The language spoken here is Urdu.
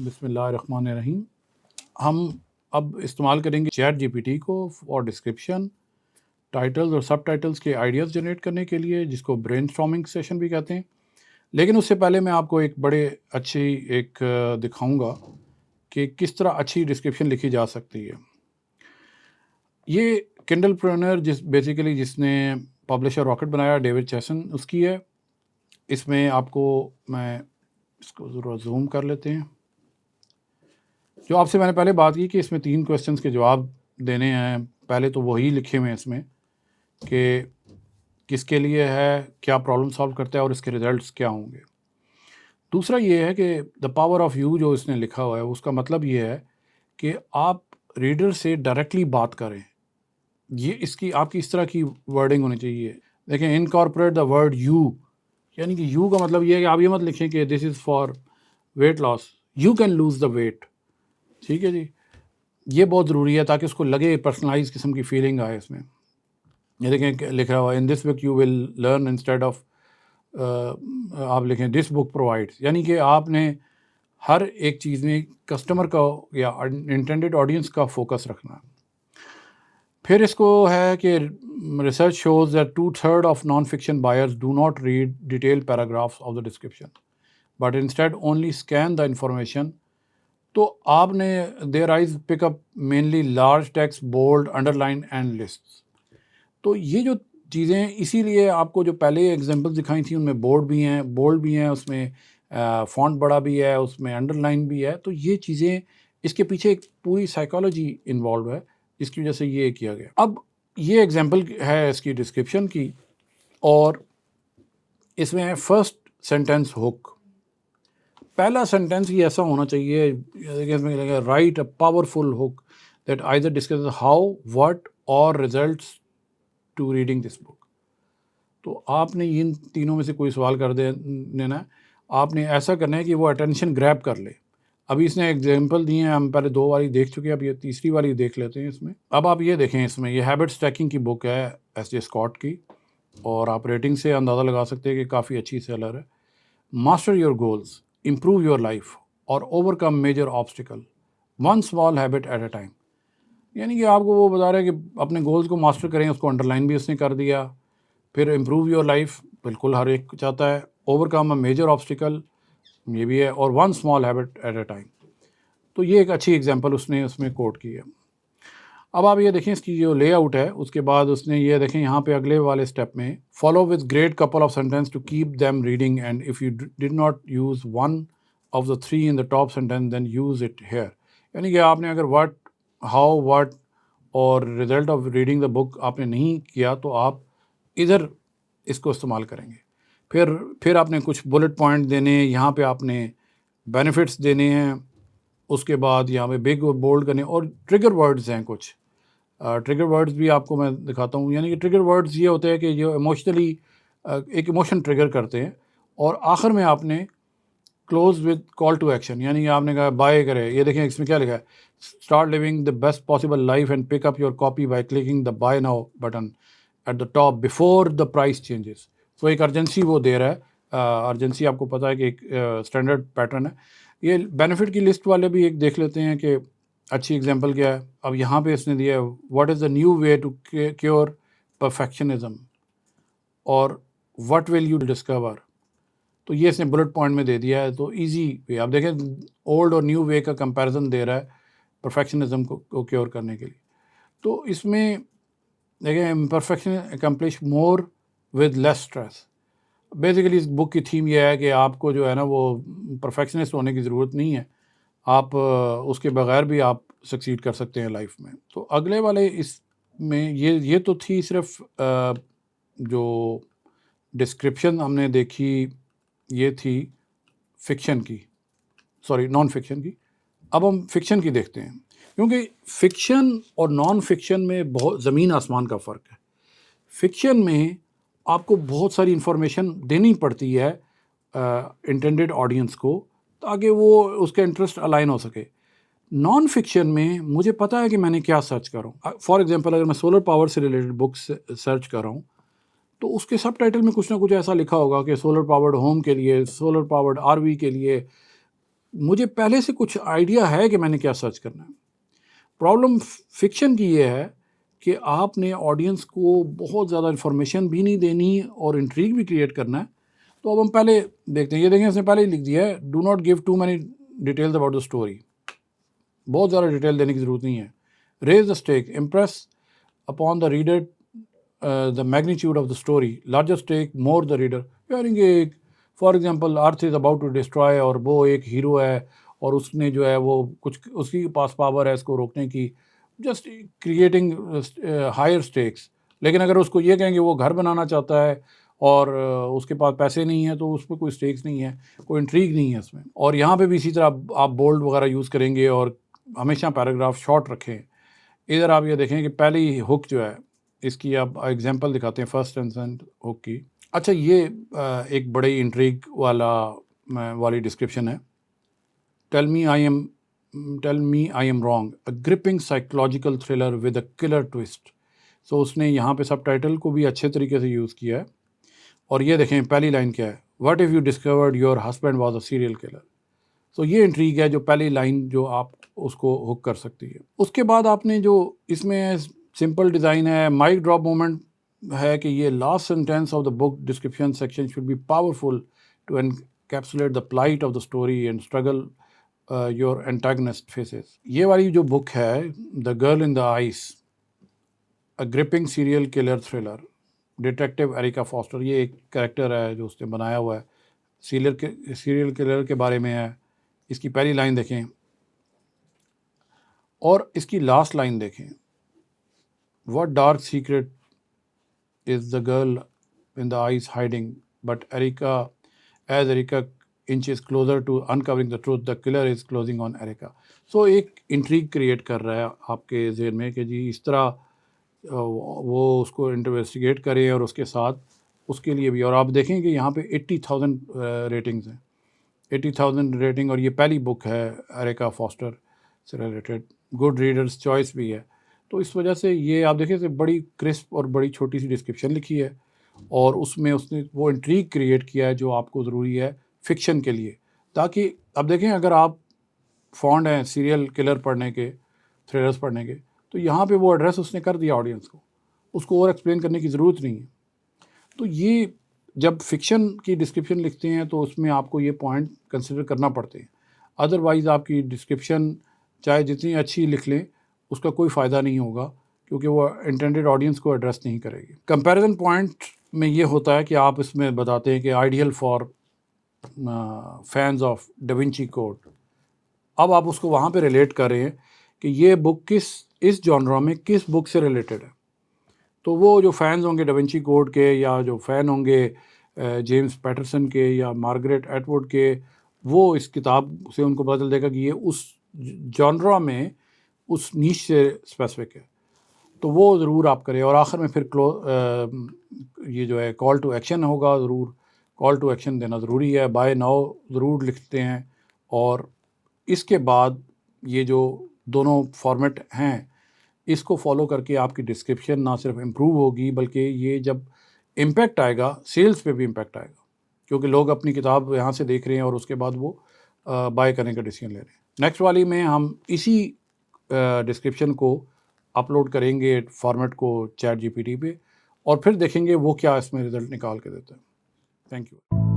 بسم اللہ الرحمن الرحیم. ہم اب استعمال کریں گے چیٹ جی پی ٹی کو اور ڈسکرپشن، ٹائٹلز اور سب ٹائٹلز کے آئیڈیاز جنریٹ کرنے کے لیے، جس کو برین اسٹارمنگ سیشن بھی کہتے ہیں. لیکن اس سے پہلے میں آپ کو ایک بڑے اچھی دکھاؤں گا کہ کس طرح اچھی ڈسکرپشن لکھی جا سکتی ہے. یہ کنڈل پرونر جس نے پبلشر راکٹ بنایا، ڈیوڈ چیسن، اس کی ہے. اس میں آپ کو میں اس کو ضرور زوم کر لیتے ہیں. جو آپ سے میں نے پہلے بات کی کہ اس میں 3 کویسچنس کے جواب دینے ہیں. پہلے تو وہی لکھے ہوئے ہیں اس میں کہ کس کے لیے ہے، کیا پرابلم سالو کرتا ہے اور اس کے ریزلٹس کیا ہوں گے. دوسرا یہ ہے کہ دا پاور آف یو جو اس نے لکھا ہوا ہے، اس کا مطلب یہ ہے کہ آپ ریڈر سے ڈائریکٹلی بات کریں. یہ آپ کی اس طرح کی ورڈنگ ہونی چاہیے. دیکھیں، انکارپوریٹ دا ورڈ یو، یعنی کہ یو کا مطلب یہ ہے کہ آپ یہ مت لکھیں کہ this is for weight loss, you can lose the weight. ٹھیک ہے جی، یہ بہت ضروری ہے تاکہ اس کو لگے پرسنلائز قسم کی فیلنگ آئے اس میں. یہ دیکھیں لکھ رہا ہوا in this book you will learn instead of, آپ لکھیں دس بک پرووائڈس، یعنی کہ آپ نے ہر ایک چیز میں کسٹمر کا یا انٹینڈیڈ آڈینس کا فوکس رکھنا. پھر اس کو ہے کہ research shows that 2/3 of non fiction buyers do not read detail paragraphs of the description but instead only scan the information. تو آپ نے their eyes pick up mainly large text, bold, underline and lists. تو یہ جو چیزیں، اسی لیے آپ کو جو پہلے ایگزامپل دکھائی تھیں ان میں بورڈ بھی ہیں، بولڈ بھی ہیں، اس میں فونٹ بڑا بھی ہے، اس میں انڈر لائن بھی ہے. تو یہ چیزیں، اس کے پیچھے ایک پوری سائیکالوجی انوالو ہے جس کی وجہ سے یہ کیا گیا. اب یہ ایگزامپل ہے اس کی ڈسکرپشن کی، اور اس میں ہے فرسٹ سینٹینس ہک. پہلا سینٹینس ہی ایسا ہونا چاہیے، اس میں لگا right a powerful hook that either discuss how, what اور ریزلٹس ٹو ریڈنگ دس بک. تو آپ نے ان تینوں میں سے کوئی سوال کر دینا ہے. آپ نے ایسا کرنا ہے کہ وہ اٹینشن گریب کر لے. ابھی اس نے ایگزامپل دیے ہیں، ہم پہلے 2 والی دیکھ چکے ہیں، اب یہ تیسری والی دیکھ لیتے ہیں. اس میں اب آپ یہ دیکھیں، اس میں یہ ہیبٹ اسٹیکنگ کی بک ہے ایس جے اسکاٹ کی، اور آپ ریٹنگ سے اندازہ لگا سکتے ہیں کہ کافی اچھی سیلر ہے. Master your goals, improve your life اور overcome major obstacle, one small habit at a time. یعنی کہ آپ کو وہ بتا رہے ہیں کہ اپنے گولز کو ماسٹر کریں. اس کو انڈر لائن بھی اس نے کر دیا. پھر امپروو یور لائف، بالکل ہر ایک چاہتا ہے. Overcome a major obstacle, یہ بھی ہے. اور one small habit at a time. تو یہ ایک اچھی ایگزامپل اس نے اس میں کوٹ کی ہے. اب آپ یہ دیکھیں اس کی جو لے آؤٹ ہے، اس کے بعد اس نے یہ دیکھیں یہاں پہ اگلے والے اسٹیپ میں follow with great couple of sentence to keep them reading and if you did not use one of the 3 in the top sentence then use it here. یعنی کہ آپ نے اگر واٹ، ہاؤ، واٹ اور result of reading the book آپ نے نہیں کیا تو آپ ادھر اس کو استعمال کریں گے. پھر آپ نے کچھ بلٹ پوائنٹ دینے ہیں، یہاں پہ آپ نے بینیفٹس دینے ہیں. اس کے بعد یہاں پہ بگ اور بولڈ کرنے، اور ٹریگر ورڈز ہیں کچھ. ٹریگر ورڈز بھی آپ کو میں دکھاتا ہوں. یعنی کہ ٹریگر ورڈز یہ ہوتے ہیں کہ جو ایموشنلی ایک ایموشن ٹریگر کرتے ہیں. اور آخر میں آپ نے close with call to action, یعنی کہ آپ نے کہا بائی کرے. یہ دیکھیں اس میں کیا لکھا ہے، start living the best possible life and pick up your copy by clicking the buy now button at the top before the price changes. تو ایک ارجنسی وہ دے رہا ہے. ارجنسی آپ کو پتہ ہے کہ ایک اسٹینڈرڈ پیٹرن ہے. یہ بینیفٹ کی لسٹ والے بھی ایک دیکھ لیتے ہیں کہ اچھی ایگزامپل کیا ہے. اب یہاں پہ اس نے دیا ہے what is the new way to cure perfectionism اور واٹ ول یو ڈسکور. تو یہ اس نے بلٹ پوائنٹ میں دے دیا ہے. تو ایزی وے آپ دیکھیں، اولڈ اور نیو وے کا کمپیریزن دے رہا ہے پرفیکشنزم کو کیور کرنے کے لیے. تو اس میں دیکھیں imperfection accomplish more with less stress. Basically اس بک کی تھیم یہ ہے کہ آپ کو جو ہے نا وہ پرفیکشنسٹ ہونے کی ضرورت نہیں ہے، آپ اس کے بغیر بھی آپ سکسیڈ کر سکتے ہیں لائف میں. تو اگلے والے اس میں یہ تو تھی صرف جو ڈسکرپشن ہم نے دیکھی، یہ تھی فکشن کی، نان فکشن کی. اب ہم فکشن کی دیکھتے ہیں، کیونکہ فکشن اور نان فکشن میں بہت زمین آسمان کا فرق ہے. فکشن میں آپ کو بہت ساری انفارمیشن دینی پڑتی ہے انٹینڈیڈ آڈینس کو تاکہ وہ اس کا انٹرسٹ الائن ہو سکے. نان فکشن میں مجھے پتہ ہے کہ میں نے کیا سرچ کر رہا ہوں. فار ایگزامپل اگر میں سولر پاور سے ریلیٹڈ بکس سرچ کر رہا ہوں تو اس کے سب ٹائٹل میں کچھ نہ کچھ ایسا لکھا ہوگا کہ سولر پاورڈ ہوم کے لیے، سولر پاورڈ آر وی کے لیے. مجھے پہلے سے کچھ آئیڈیا ہے کہ میں نے کیا سرچ کرنا ہے. پرابلم فکشن کی یہ ہے کہ آپ نے آڈینس کو بہت زیادہ انفارمیشن بھی نہیں دینی اور انٹریگ بھی کریٹ کرنا ہے. تو اب ہم پہلے دیکھتے ہیں. یہ دیکھیں اس نے پہلے ہی لکھ دیا ہے do not give too many details about the story. بہت زیادہ ڈیٹیل دینے کی ضرورت نہیں ہے. Raise the stake impress upon the reader the magnitude of the story, larger stake, more the reader. یعنی for example earth is about to destroy اور وہ ایک ہیرو ہے اور اس نے جو ہے وہ کچھ اس کی پاس پاور ہے اس کو روکنے کی, جسٹ کریٹنگ ہائر اسٹیکس. لیکن اگر اس کو یہ کہیں کہ وہ گھر بنانا چاہتا ہے اور اس کے پاس پیسے نہیں ہیں تو اس پہ کوئی اسٹیکس نہیں ہے, کوئی انٹریگ نہیں ہے اس میں. اور یہاں پہ بھی اسی طرح آپ بولڈ وغیرہ یوز کریں گے اور ہمیشہ پیراگراف شارٹ رکھیں. ادھر آپ یہ دیکھیں کہ پہلی ہک جو ہے اس کی آپ ایگزامپل دکھاتے ہیں فرسٹ انسٹنٹ ہک کی. اچھا یہ ایک بڑی انٹریگ والی ڈسکرپشن ہے. Tell me I am wrong, a gripping psychological thriller with a killer twist. So اس نے یہاں پہ سب ٹائٹل کو بھی اچھے طریقے سے یوز کیا ہے. اور یہ دیکھیں پہلی لائن کیا ہے, what if you discovered your husband was a serial killer. تو یہ انٹریگ ہے جو پہلی لائن جو آپ اس کو ہک کر سکتی ہے. اس کے بعد آپ نے جو اس میں سمپل ڈیزائن ہے, مائک ڈراپ مومنٹ ہے کہ یہ last sentence of the book description section should be powerful to encapsulate the plot of the story and struggle your antagonist faces. یہ والی جو بک ہے the girl in the ice, a gripping serial killer thriller, detective Erika Foster, یہ ایک کریکٹر ہے جو اس نے بنایا ہوا ہے, سیریل کلر کے بارے میں ہے. اس کی پہلی لائن دیکھیں اور اس کی لاسٹ لائن دیکھیں, what dark secret is the girl in the eyes hiding, but as Erica inches closer to uncovering the truth, the killer is closing on Erica. So ایک انٹریگ کریٹ کر رہا ہے آپ کے ذہن میں کہ جی اس طرح وہ اس کو انویسٹیگیٹ کرے اور اس کے ساتھ اس کے لیے بھی. اور آپ دیکھیں کہ یہاں پہ 80,000 ریٹنگز ہیں, 80,000 ریٹنگ, اور یہ پہلی بک ہے ایریکا فاسٹر سے ریلیٹڈ, گڈ ریڈرز چوائس بھی ہے. تو اس وجہ سے یہ آپ دیکھیں کہ بڑی کرسپ اور بڑی چھوٹی سی ڈسکرپشن لکھی ہے اور اس میں اس نے وہ انٹریگ کریٹ کیا ہے جو آپ کو ضروری ہے فکشن کے لیے. تاکہ اب دیکھیں اگر آپ فونڈ ہیں سیریل کلر پڑھنے کے, تھرلرز پڑھنے کے, تو یہاں پہ وہ ایڈریس اس نے کر دیا آڈینس کو, اس کو اور ایکسپلین کرنے کی ضرورت نہیں ہے. تو یہ جب فکشن کی ڈسکرپشن لکھتے ہیں تو اس میں آپ کو یہ پوائنٹ کنسیڈر کرنا پڑتے ہیں. ادروائز آپ کی ڈسکرپشن چاہے جتنی اچھی لکھ لیں اس کا کوئی فائدہ نہیں ہوگا کیونکہ وہ انٹینڈیڈ آڈینس کو ایڈریس نہیں کرے گی. کمپیریزن پوائنٹ میں یہ ہوتا ہے کہ آپ اس میں بتاتے ہیں کہ ideal for fans of Da Vinci code. اب آپ اس کو وہاں پہ ریلیٹ کر رہے ہیں کہ یہ بک اس جانرا میں کس بک سے ریلیٹڈ ہے. تو وہ جو فینز ہوں گے ڈاونچی کوڈ کے, یا جو فین ہوں گے جیمز پیٹرسن کے یا مارگریٹ ایٹوڈ کے, وہ اس کتاب سے ان کو پتہ چل دے گا کہ یہ اس جانرا میں اس نیش سے اسپیسیفک ہے. تو وہ ضرور آپ کریں. اور آخر میں پھر یہ جو ہے کال ٹو ایکشن ہوگا, ضرور کال ٹو ایکشن دینا ضروری ہے. بائی ناؤ ضرور لکھتے ہیں. اور اس کے بعد یہ جو دونوں فارمیٹ ہیں اس کو فالو کر کے آپ کی ڈسکرپشن نہ صرف امپروو ہوگی بلکہ یہ جب امپیکٹ آئے گا سیلز پہ بھی امپیکٹ آئے گا, کیونکہ لوگ اپنی کتاب یہاں سے دیکھ رہے ہیں اور اس کے بعد وہ بائی کرنے کا ڈیسیژن لے رہے ہیں. نیکسٹ والی میں ہم اسی ڈسکرپشن کو اپلوڈ کریں گے فارمیٹ کو چیٹ جی پی ٹی پہ, اور پھر دیکھیں گے وہ کیا اس میں رزلٹ نکال کے دیتا ہے. Thank you.